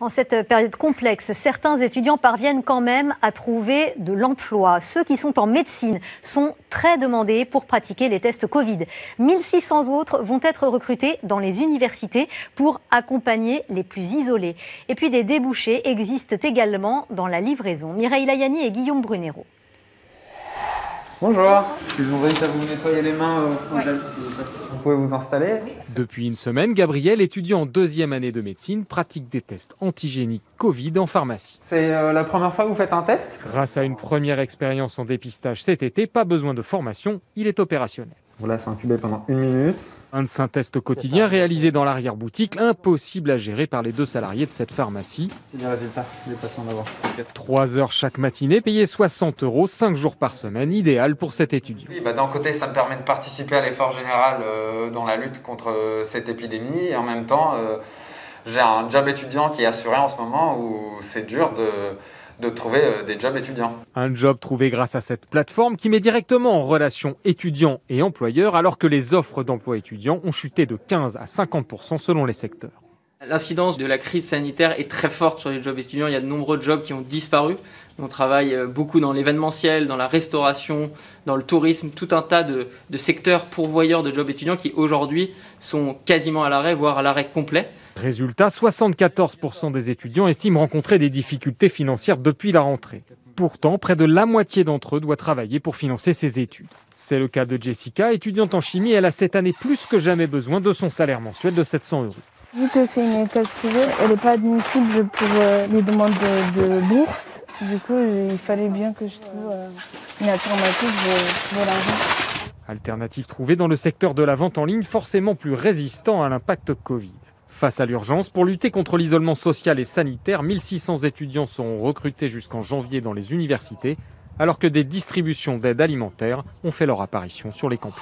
En cette période complexe, certains étudiants parviennent quand même à trouver de l'emploi. Ceux qui sont en médecine sont très demandés pour pratiquer les tests Covid. 1600 autres vont être recrutés dans les universités pour accompagner les plus isolés. Et puis des débouchés existent également dans la livraison. Mireille Layani et Guillaume Brunero. Bonjour, je vous invite à vous nettoyer les mains. Vous pouvez vous installer. Depuis une semaine, Gabriel, étudiant en deuxième année de médecine, pratique des tests antigéniques Covid en pharmacie. C'est la première fois que vous faites un test? Grâce à une première expérience en dépistage cet été, pas besoin de formation, il est opérationnel. Vous laissez incuber pendant 1 minute. Un de ces tests quotidiens réalisé dans l'arrière-boutique, impossible à gérer par les 2 salariés de cette pharmacie. C'est les résultats des patients d'abord. 3 heures chaque matinée, payé 60 €, 5 jours par semaine, idéal pour cet étudiant. Oui, d'un côté, ça me permet de participer à l'effort général dans la lutte contre cette épidémie. Et en même temps, j'ai un job étudiant qui est assuré en ce moment où c'est dur de trouver des jobs étudiants. Un job trouvé grâce à cette plateforme qui met directement en relation étudiants et employeurs, alors que les offres d'emploi étudiants ont chuté de 15 à 50% selon les secteurs. L'incidence de la crise sanitaire est très forte sur les jobs étudiants. Il y a de nombreux jobs qui ont disparu. On travaille beaucoup dans l'événementiel, dans la restauration, dans le tourisme, tout un tas de secteurs pourvoyeurs de jobs étudiants qui aujourd'hui sont quasiment à l'arrêt, voire à l'arrêt complet. Résultat, 74% des étudiants estiment rencontrer des difficultés financières depuis la rentrée. Pourtant, près de la moitié d'entre eux doit travailler pour financer ses études. C'est le cas de Jessica, étudiante en chimie. Elle a cette année plus que jamais besoin de son salaire mensuel de 700 €. Vu que c'est une école privée, elle n'est pas admissible pour les demandes de bourse. Du coup, il fallait bien que je trouve une alternative pour trouver l'argent. Alternative trouvée dans le secteur de la vente en ligne, forcément plus résistant à l'impact Covid. Face à l'urgence, pour lutter contre l'isolement social et sanitaire, 1600 étudiants seront recrutés jusqu'en janvier dans les universités, alors que des distributions d'aide alimentaire ont fait leur apparition sur les campus.